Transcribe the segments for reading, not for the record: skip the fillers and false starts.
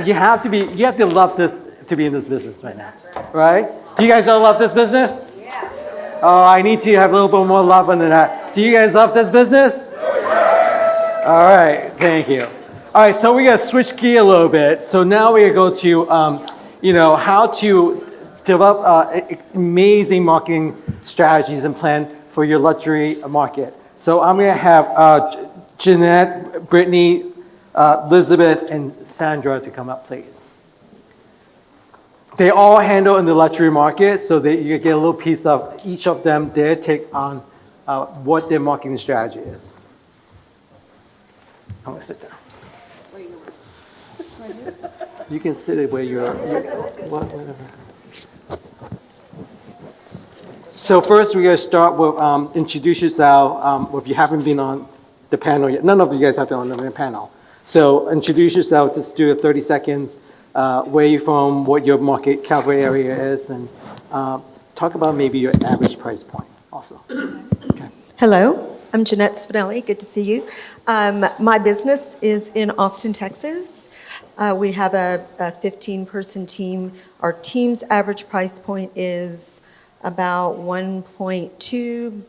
you have to love this to be in this business right now, right? Do you guys all love this business? Yeah. Oh, I need to have a little bit more love than that. Do you guys love this business? All right, thank you. All right, so we're gonna switch gear a little bit. So now we're gonna go to, how to develop amazing marketing strategies and plan for your luxury market. So I'm gonna have Jeannette, Brittany, Elizabeth, and Sandra to come up, please. They all handle in the luxury market, so that you get a little piece of each of them, their take on what their marketing strategy is. I'm gonna sit down. You can sit where you're whatever. So first we're gonna start with introduce yourself. If you haven't been on the panel yet, none of you guys have been on the panel. So introduce yourself, just do 30 seconds. Where you're from, what your market cover area is, and talk about maybe your average price point also. Okay. Hello, I'm Jeannette Spinelli. Good to see you. My business is in Austin, Texas. We have a 15-person team. Our team's average price point is about 1.2.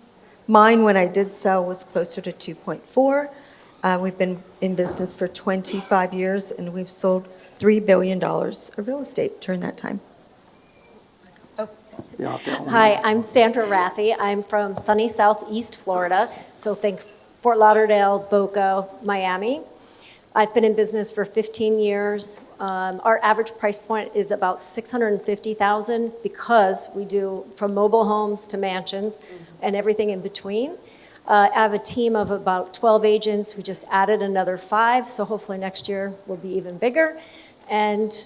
Mine, when I did sell, was closer to 2.4. We've been in business for 25 years, and we've sold $3 billion of real estate during that time. Hi, I'm Sandra Rathie. I'm from sunny Southeast Florida, so think Fort Lauderdale, Boca, Miami. I've been in business for 15 years. Our average price point is about $650,000 because we do from mobile homes to mansions and everything in between. I have a team of about 12 agents. We just added another 5, so hopefully next year will be even bigger. And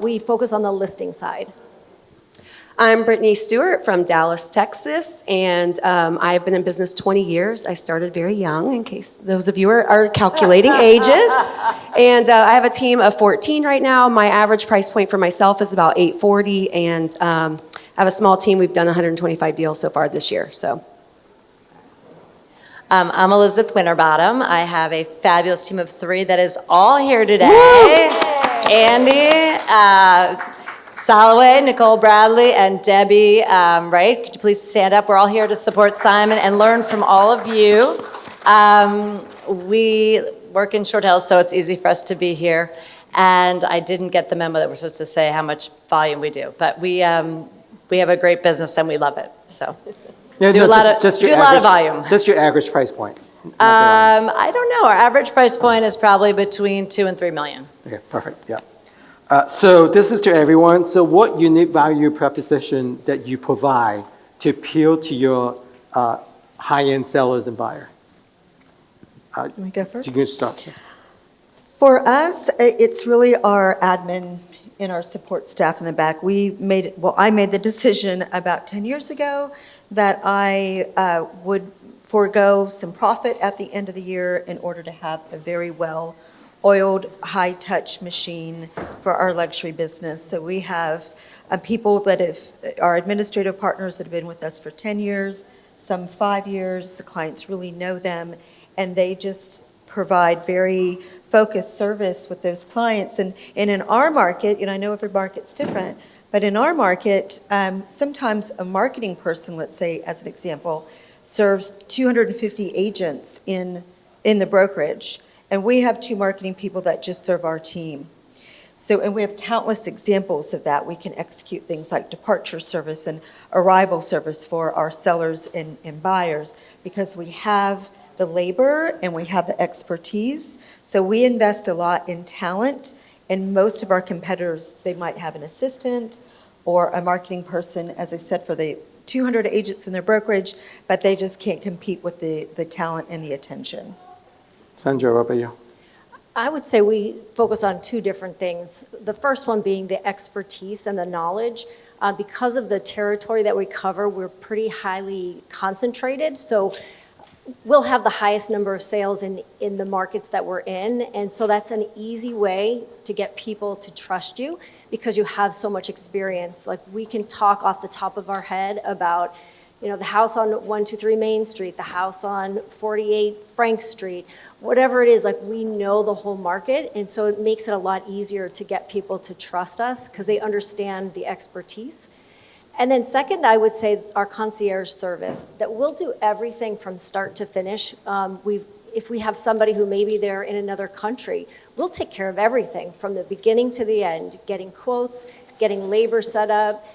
we focus on the listing side. I'm Brittany Stewart from Dallas, Texas, and I've been in business 20 years. I started very young, in case those of you are calculating ages. And I have a team of 14 right now. My average price point for myself is about $840, and I have a small team. We've done 125 deals so far this year. So. I'm Elizabeth Winterbottom. I have a fabulous team of 3 that is all here today. Woo! Andy, Soloway, Nicole Bradley, and Debbie, right? Could you please stand up? We're all here to support Simon and learn from all of you. We work in short hotels, so it's easy for us to be here. And I didn't get the memo that we're supposed to say how much volume we do. But we have a great business and we love it, so. Do a lot of volume. Just your average price point. I don't know. Our average price point is probably between 2 and 3 million. Okay, perfect. Yeah. So this is to everyone. So what unique value proposition that you provide to appeal to your high-end sellers and buyer? Can we go first? You can start. For us, it's really our admin and our support staff in the back. I made the decision about 10 years ago that I would forego some profit at the end of the year in order to have a very well-oiled, high-touch machine for our luxury business. So we have people that are administrative partners that have been with us for 10 years, some 5 years. The clients really know them, and they just provide very focused service with those clients. And in our market, I know every market's different, but in our market, sometimes a marketing person, let's say as an example, serves 250 agents in the brokerage. And we have 2 marketing people that just serve our team. And we have countless examples of that. We can execute things like departure service and arrival service for our sellers and buyers because we have the labor and we have the expertise. So we invest a lot in talent, and most of our competitors, they might have an assistant or a marketing person, as I said, for the 200 agents in their brokerage, but they just can't compete with the talent and the attention. Sandra, what about you? I would say we focus on 2 different things. The first one being the expertise and the knowledge. Because of the territory that we cover, we're pretty highly concentrated. So we'll have the highest number of sales in the markets that we're in. And so that's an easy way to get people to trust you because you have so much experience. Like we can talk off the top of our head about the house on 123 Main Street, the house on 48 Frank Street, whatever it is, like we know the whole market. And so it makes it a lot easier to get people to trust us because they understand the expertise. And then second, I would say our concierge service, that we'll do everything from start to finish. If we have somebody who maybe they're in another country, we'll take care of everything from the beginning to the end, getting quotes, getting labor set up,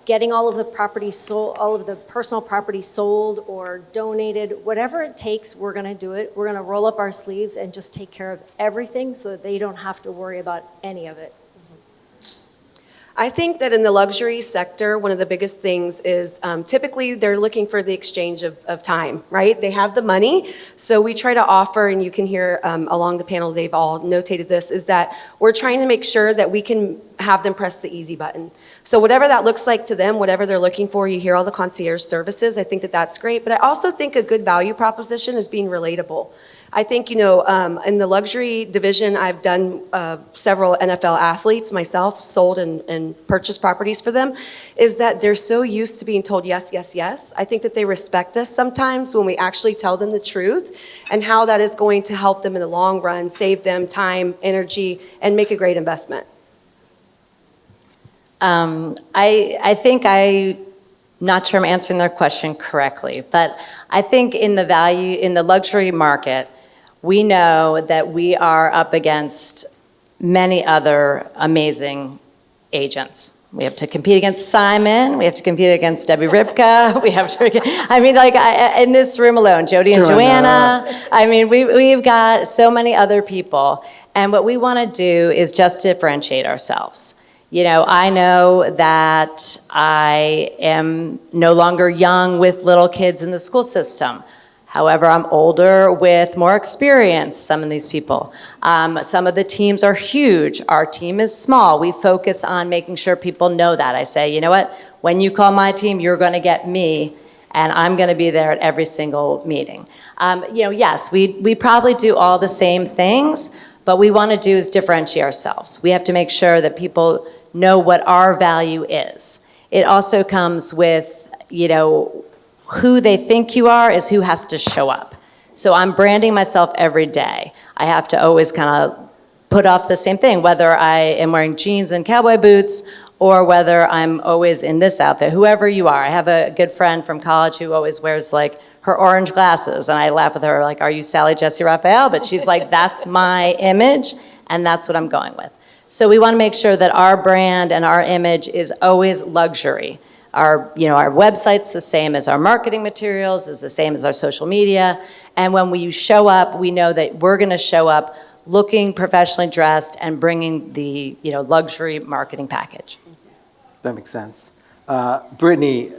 getting all of the property sold, all of the personal property sold or donated, whatever it takes, we're gonna do it. We're gonna roll up our sleeves and just take care of everything so that they don't have to worry about any of it. I think that in the luxury sector, one of the biggest things is typically they're looking for the exchange of time, right? They have the money, so we try to offer, and you can hear along the panel, they've all notated this, is that we're trying to make sure that we can have them press the easy button. So whatever that looks like to them, whatever they're looking for, you hear all the concierge services, I think that that's great, but I also think a good value proposition is being relatable. I think, in the luxury division, I've done several NFL athletes myself, sold and purchased properties for them, is that they're so used to being told yes, yes, yes. I think that they respect us sometimes when we actually tell them the truth and how that is going to help them in the long run, save them time, energy, and make a great investment. I think not sure I'm answering their question correctly, but I think in the luxury market, we know that we are up against many other amazing agents. We have to compete against Simon. We have to compete against Debbie Ripka. We have to, in this room alone, Jody and Joanna. We've got so many other people. And what we want to do is just differentiate ourselves. I know that I am no longer young with little kids in the school system. However, I'm older with more experience, some of these people. Some of the teams are huge. Our team is small. We focus on making sure people know that. I say, you know what? When you call my team, you're going to get me, and I'm going to be there at every single meeting. Yes, we probably do all the same things, but what we want to do is differentiate ourselves. We have to make sure that people know what our value is. It also comes with, who they think you are is who has to show up. So I'm branding myself every day. I have to always kind of put off the same thing, whether I am wearing jeans and cowboy boots or whether I'm always in this outfit, whoever you are. I have a good friend from college who always wears her orange glasses, and I laugh with her are you Sally Jesse Raphael? But she's like, that's my image, and that's what I'm going with. So we want to make sure that our brand and our image is always luxury. Our website's the same as our marketing materials, is the same as our social media. And when we show up, we know that we're going to show up looking professionally dressed and bringing the luxury marketing package. That makes sense. Brittany,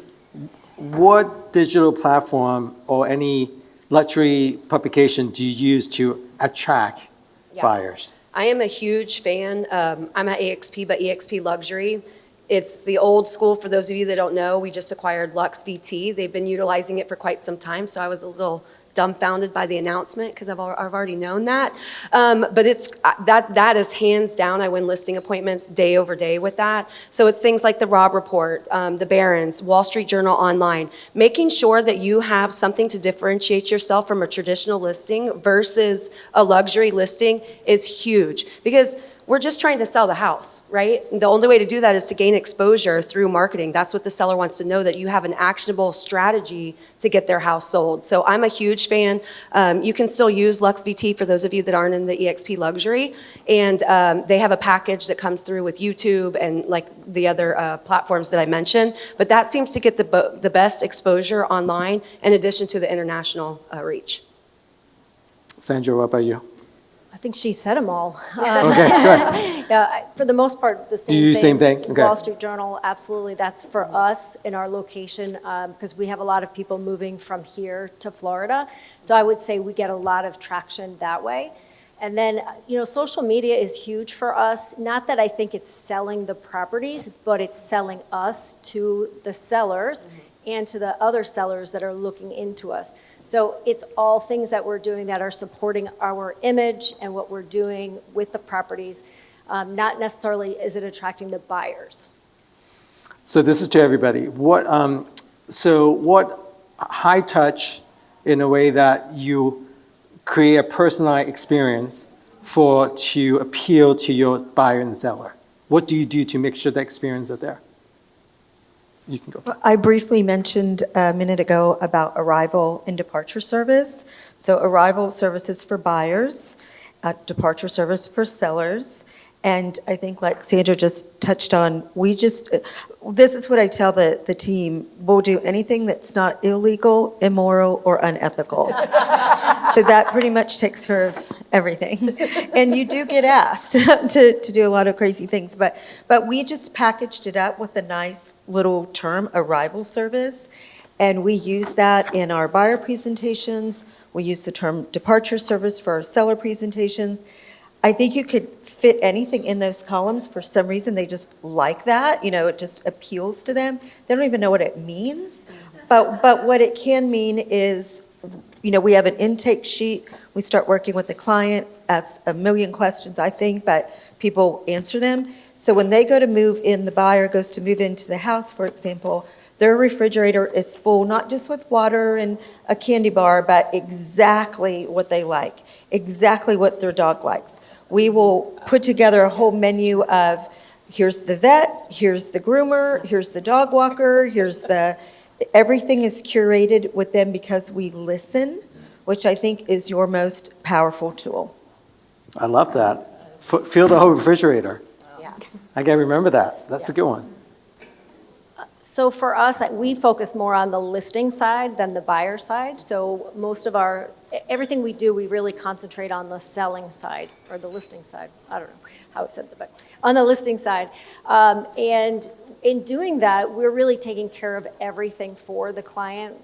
what digital platform or any luxury publication do you use to attract buyers? I am a huge fan. I'm at EXP, but EXP Luxury. It's the old school. For those of you that don't know, we just acquired Lux VT. They've been utilizing it for quite some time, so I was a little dumbfounded by the announcement because I've already known that. But it's that is hands down. I win listing appointments day over day with that. So it's things like the Robb Report, the Barron's, Wall Street Journal Online, making sure that you have something to differentiate yourself from a traditional listing versus a luxury listing is huge because we're just trying to sell the house, right? The only way to do that is to gain exposure through marketing. That's what the seller wants to know, that you have an actionable strategy to get their house sold. So I'm a huge fan. You can still use Lux VT for those of you that aren't in the EXP Luxury. And they have a package that comes through with YouTube and like the other platforms that I mentioned. But that seems to get the best exposure online in addition to the international reach. Sandra, what about you? I think she said them all. Okay, good. Yeah, for the most part, the same Do you do the same thing? Okay. Wall Street Journal, absolutely. That's for us in our location because we have a lot of people moving from here to Florida. So I would say we get a lot of traction that way. And then, social media is huge for us. Not that I think it's selling the properties, but it's selling us to the sellers and to the other sellers that are looking into us. So it's all things that we're doing that are supporting our image and what we're doing with the properties. Not necessarily is it attracting the buyers. So this is to everybody. So what high touch in a way that you create a personalized experience to appeal to your buyer and seller? What do you do to make sure the experience is there? You can go. I briefly mentioned a minute ago about arrival and departure service. So arrival services for buyers, departure service for sellers. And I think like Sandra just touched on, this is what I tell the team, we'll do anything that's not illegal, immoral, or unethical. So that pretty much takes care of everything. And you do get asked to do a lot of crazy things, but we just packaged it up with a nice little term, arrival service. And we use that in our buyer presentations. We use the term departure service for our seller presentations. I think you could fit anything in those columns. For some reason, they just like that. It just appeals to them. They don't even know what it means. But what it can mean is, we have an intake sheet. We start working with the client, asks a million questions, I think, but people answer them. So when they go to move in, the buyer goes to move into the house, for example, their refrigerator is full, not just with water and a candy bar, but exactly what they like, exactly what their dog likes. We will put together a whole menu of, here's the vet, here's the groomer, here's the dog walker, everything is curated with them because we listen, which I think is your most powerful tool. I love that. Fill the whole refrigerator. Yeah. I got to remember that. That's a good one. So for us, we focus more on the listing side than the buyer side. So everything we do, we really concentrate on the selling side or the listing side. I don't know how it said that, but on the listing side. And in doing that, we're really taking care of everything for the client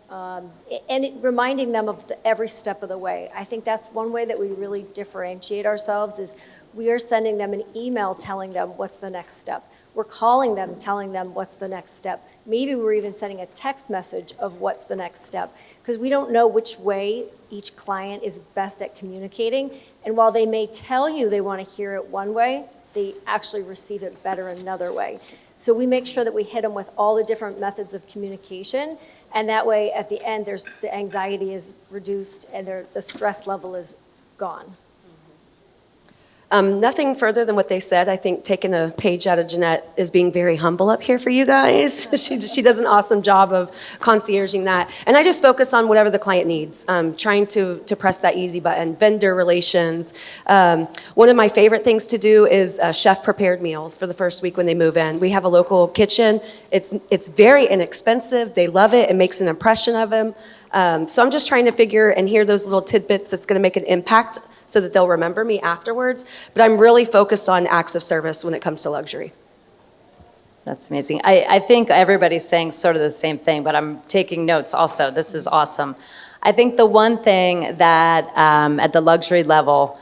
reminding them of every step of the way. I think that's one way that we really differentiate ourselves is we are sending them an email telling them what's the next step. We're calling them, telling them what's the next step. Maybe we're even sending a text message of what's the next step, because we don't know which way each client is best at communicating. And while they may tell you they want to hear it one way, they actually receive it better another way. So we make sure that we hit them with all the different methods of communication, and that way at the end the anxiety is reduced and the stress level is gone. Nothing further than what they said. I think taking a page out of Jeannette is being very humble up here for you guys. She does an awesome job of concierging that. And I just focus on whatever the client needs, trying to press that easy button. Vendor relations. One of my favorite things to do is chef-prepared meals for the first week when they move in. We have a local kitchen. It's very inexpensive. They love it. It makes an impression of them. So I'm just trying to figure and hear those little tidbits that's going to make an impact so that they'll remember me afterwards. But I'm really focused on acts of service when it comes to luxury. That's amazing. I think everybody's saying sort of the same thing, but I'm taking notes also. This is awesome. I think the one thing that at the luxury level,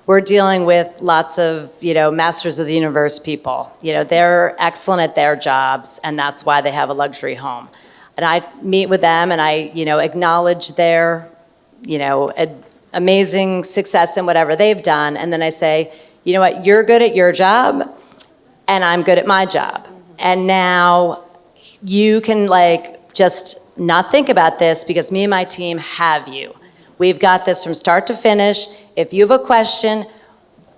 we're dealing with lots of, masters of the universe people. They're excellent at their jobs, and that's why they have a luxury home. And I meet with them, and I, acknowledge their, amazing success in whatever they've done. And then I say, you know what, you're good at your job and I'm good at my job. And now you can just not think about this because me and my team have you. We've got this from start to finish. If you have a question,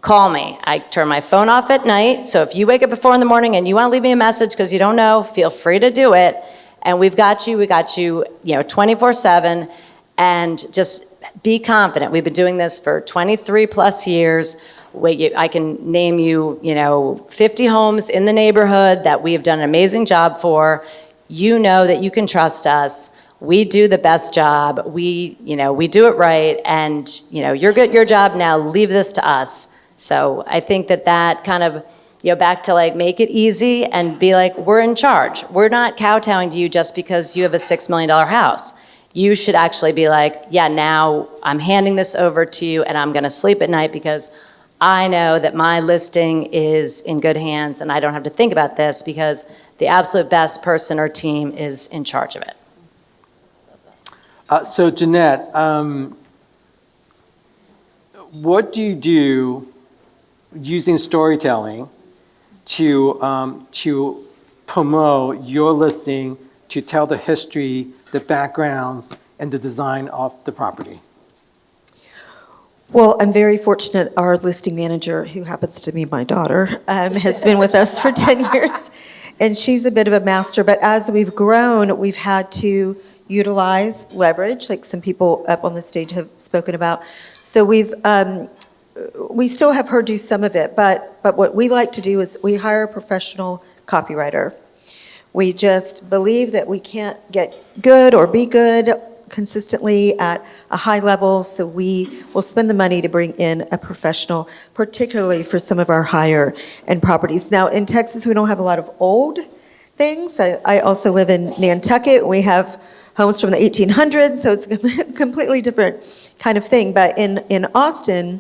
call me. I turn my phone off at night. So if you wake up at 4 a.m. and you want to leave me a message because you don't know, feel free to do it. And we got you, 24/7. And just be confident. We've been doing this for 23 plus years. I can name you, 50 homes in the neighborhood that we have done an amazing job for. You know that you can trust us. We do the best job. We do it right. And, you're good at your job now. Leave this to us. So I think that kind of, back to make it easy and be we're in charge. We're not kowtowing to you just because you have a $6 million house. You should actually be now I'm handing this over to you and I'm going to sleep at night because I know that my listing is in good hands and I don't have to think about this because the absolute best person or team is in charge of it. So Jeannette, what do you do using storytelling to promote your listing to tell the history, the backgrounds, and the design of the property? Well, I'm very fortunate. Our listing manager, who happens to be my daughter, has been with us for 10 years, and she's a bit of a master. But as we've grown, we've had to utilize leverage, like some people up on the stage have spoken about. So we still have her do some of it, but what we like to do is we hire a professional copywriter. We just believe that we can't get good or be good consistently at a high level, so we will spend the money to bring in a professional, particularly for some of our higher end properties. Now, in Texas, we don't have a lot of old things. I also live in Nantucket. We have homes from the 1800s, so it's a completely different kind of thing. But in Austin,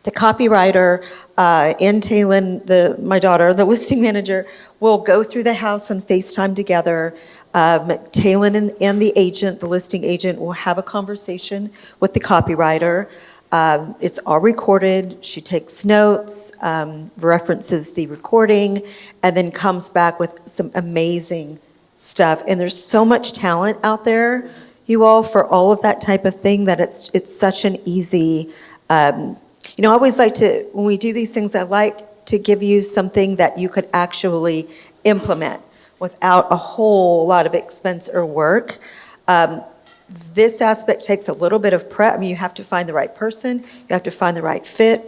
the copywriter and Taylin, my daughter, the listing manager, will go through the house on FaceTime together. Taylin and the agent, the listing agent, will have a conversation with the copywriter. It's all recorded. She takes notes, references the recording, and then comes back with some amazing stuff. And there's so much talent out there, you all, for all of that type of thing, that it's such an easy. I always like to, when we do these things, I like to give you something that you could actually implement without a whole lot of expense or work. This aspect takes a little bit of prep. I mean, you have to find the right person. You have to find the right fit.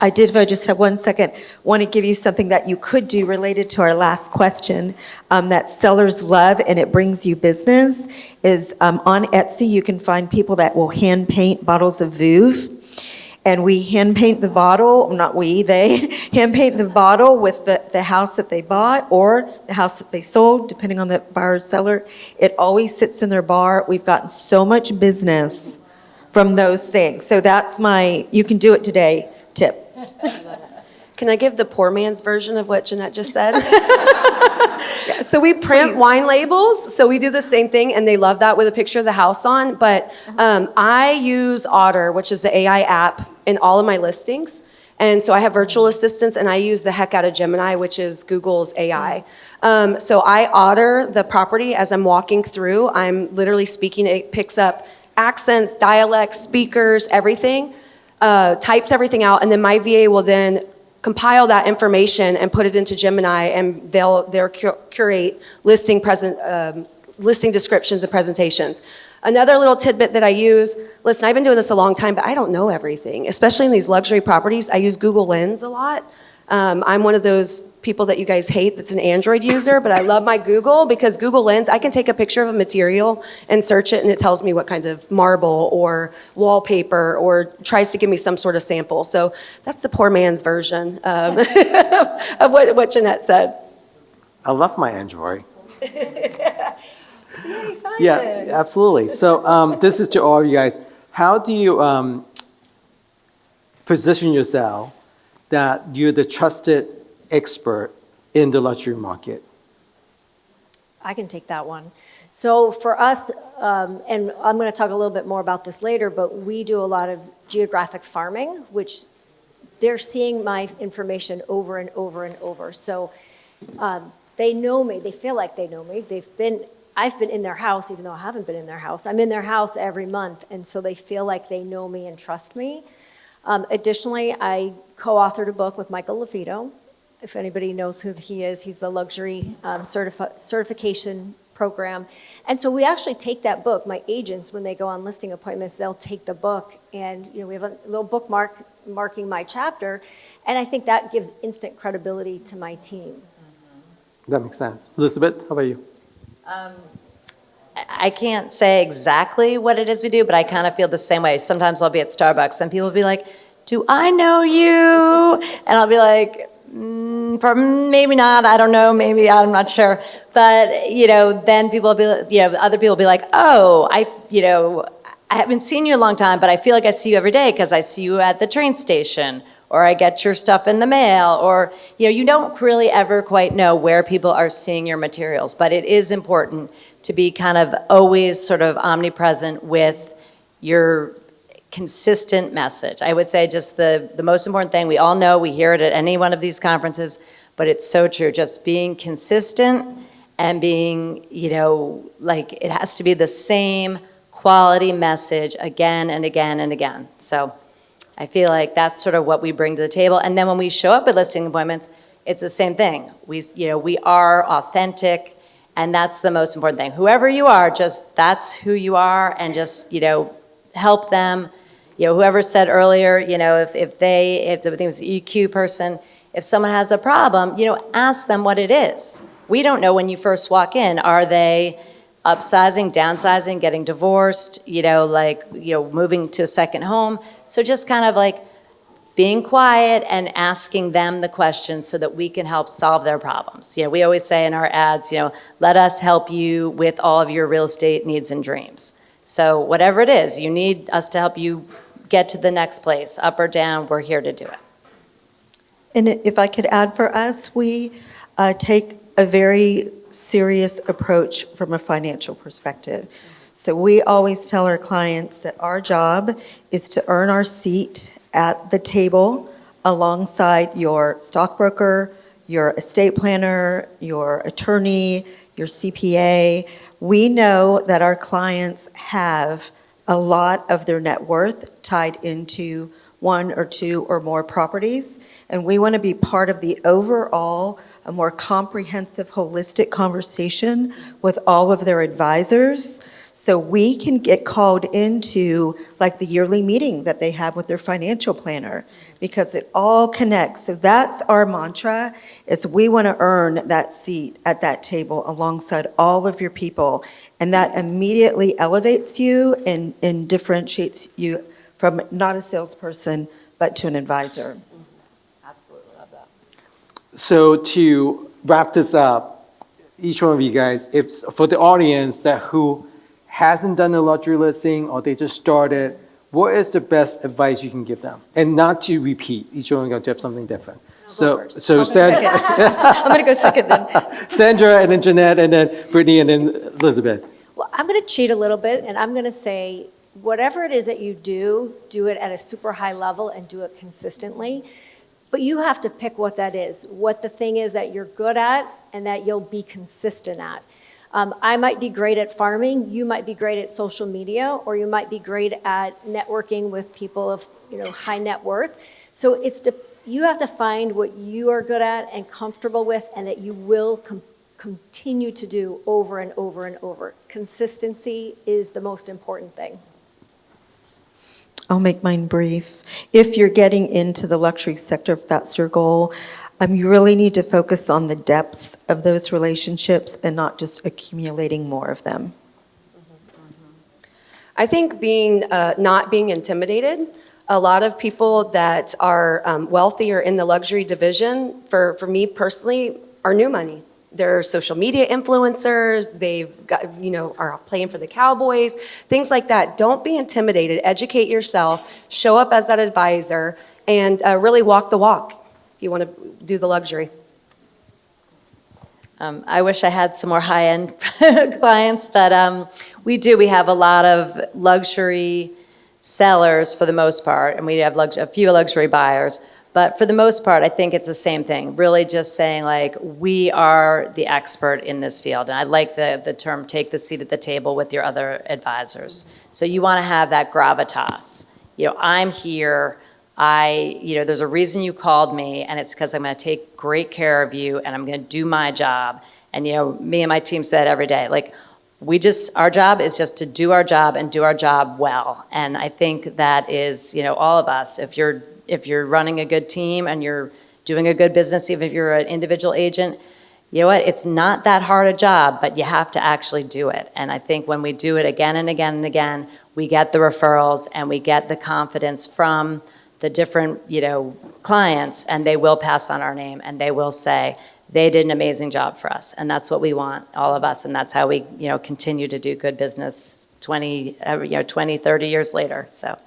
If I just have 1 second, want to give you something that you could do related to our last question that sellers love and it brings you business is on Etsy, you can find people that will hand paint bottles of Veuve. And we hand paint the bottle, not we, they hand paint the bottle with the house that they bought or the house that they sold, depending on the buyer or seller. It always sits in their bar. We've gotten so much business from those things. So that's you can do it today tip. Can I give the poor man's version of what Jeannette just said? So we print wine labels, so we do the same thing, and they love that with a picture of the house on. But I use Otter, which is the AI app, in all of my listings. And so I have virtual assistants, and I use the heck out of Gemini, which is Google's AI. So I Otter the property as I'm walking through. I'm literally speaking. It picks up accents, dialects, speakers, everything, types everything out, and then my VA will then compile that information and put it into Gemini, and they'll curate listing descriptions and presentations. Another little tidbit that I use, listen, I've been doing this a long time, but I don't know everything, especially in these luxury properties. I use Google Lens a lot. I'm one of those people that you guys hate that's an Android user, but I love my Google, because Google Lens, I can take a picture of a material and search it, and it tells me what kind of marble or wallpaper, or tries to give me some sort of sample. So that's the poor man's version of what Jeannette said. I love my Android. Yay, Simon. Yeah, absolutely. So this is to all of you guys. How do you position yourself that you're the trusted expert in the luxury market? I can take that one. So for us, and I'm going to talk a little bit more about this later, but we do a lot of geographic farming, which they're seeing my information over and over and over. So they know me. They feel like they know me. I've been in their house, even though I haven't been in their house. I'm in their house every month, and so they feel like they know me and trust me. Additionally, I co-authored a book with Michael LaFido. If anybody knows who he is, he's the luxury certification program. And so we actually take that book. My agents, when they go on listing appointments, they'll take the book, and we have a little bookmark marking my chapter, and I think that gives instant credibility to my team. That makes sense. Elizabeth, how about you? I can't say exactly what it is we do, but I kind of feel the same way. Sometimes I'll be at Starbucks and people will be like, "Do I know you?" And I'll be like, maybe not, I don't know, maybe, I'm not sure. But, then people will be, other people will be like, "Oh, I haven't seen you a long time, but I feel like I see you every day because I see you at the train station, or I get your stuff in the mail," or, you don't really ever quite know where people are seeing your materials. But it is important to be kind of always sort of omnipresent with your consistent message. I would say just the most important thing, we all know, we hear it at any one of these conferences, but it's so true, just being consistent and being, like it has to be the same quality message again and again and again. So I feel like that's sort of what we bring to the table. And then when we show up at listing appointments, it's the same thing. We are authentic, and that's the most important thing. Whoever you are, just that's who you are, and just, help them. Whoever said earlier, if the thing was EQ person, if someone has a problem, ask them what it is. We don't know when you first walk in. Are they upsizing, downsizing, getting divorced, moving to a second home? So just kind of like being quiet and asking them the questions so that we can help solve their problems. We always say in our ads, let us help you with all of your real estate needs and dreams. So whatever it is, you need us to help you get to the next place, up or down, we're here to do it. And if I could add for us, we take a very serious approach from a financial perspective. So we always tell our clients that our job is to earn our seat at the table alongside your stockbroker, your estate planner, your attorney, your CPA. We know that our clients have a lot of their net worth tied into one or two or more properties, and we want to be part of the overall, a more comprehensive, holistic conversation with all of their advisors, so we can get called into like the yearly meeting that they have with their financial planner, because it all connects. So that's our mantra, is we want to earn that seat at that table alongside all of your people, and that immediately elevates you and differentiates you from not a salesperson, but to an advisor. Absolutely love that. So to wrap this up, each one of you guys, if for the audience who hasn't done a luxury listing or they just started, what is the best advice you can give them? And not to repeat, each one is going to have something different. So Sandra, I'm going to go second then. Sandra, and then Jeannette, and then Brittany, and then Elizabeth. Well, I'm going to cheat a little bit, and I'm going to say, whatever it is that you do it at a super high level and do it consistently. But you have to pick what that is, what the thing is that you're good at and that you'll be consistent at. I might be great at farming, you might be great at social media, or you might be great at networking with people of high net worth. So you have to find what you are good at and comfortable with, and that you will continue to do over and over and over. Consistency is the most important thing. I'll make mine brief. If you're getting into the luxury sector, if that's your goal, you really need to focus on the depths of those relationships and not just accumulating more of them. I think not being intimidated. A lot of people that are wealthy or in the luxury division, for me personally, are new money. They're social media influencers, they've got, are playing for the Cowboys, things like that. Don't be intimidated, educate yourself, show up as that advisor, and really walk the walk if you want to do the luxury. I wish I had some more high-end clients, but we have a lot of luxury sellers for the most part, and we have a few luxury buyers. But for the most part, I think it's the same thing. Really just saying, like, we are the expert in this field. And I like the term, take the seat at the table with your other advisors. So you want to have that gravitas. I'm here. There's a reason you called me, and it's because I'm going to take great care of you, and I'm going to do my job. And, me and my team say it every day. Like, our job is just to do our job and do our job well. And I think that is, all of us. If you're running a good team and you're doing a good business, even if you're an individual agent, you know what? It's not that hard a job, but you have to actually do it. And I think when we do it again and again and again, we get the referrals and we get the confidence from the different, clients, and they will pass on our name and they will say, they did an amazing job for us. And that's what we want, all of us. And that's how we, continue to do good business 20, 30 years later, so.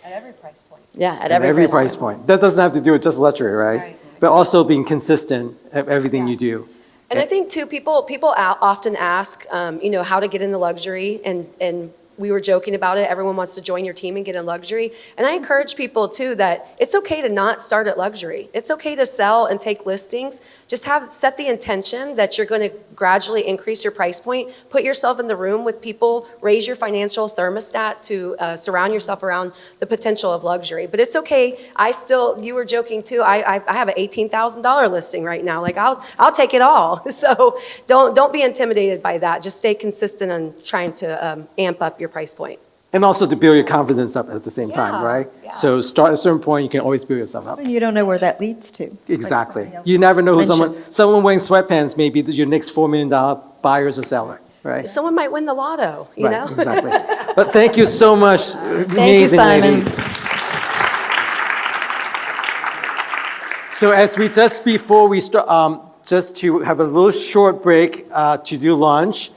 At every price point. Yeah, at Every price point. That doesn't have to do with just luxury, right? Right. But also being consistent at everything you do. And I think too, people often ask, how to get into luxury, and we were joking about it. Everyone wants to join your team and get in luxury. And I encourage people too that it's okay to not start at luxury. It's okay to sell and take listings just set the intention that you're going to gradually increase your price point. Put yourself in the room with people, raise your financial thermostat to surround yourself around the potential of luxury. But it's okay. You were joking too. I have an $18,000 listing right now. Like I'll take it all. So don't be intimidated by that. Just stay consistent on trying to amp up your price point. And also to build your confidence up at the same time, Yeah, right? yeah. So start at a certain point, you can always build yourself up. And you don't know where that leads to. Exactly. Like somebody else You never know who mentioned. someone wearing sweatpants may be your next $4 million buyer or seller, right? Someone might win the lotto, you Right, know? exactly. But thank you so much, Thank you, amazing Simon. ladies. So as we before we start, just to have a little short break to do lunch,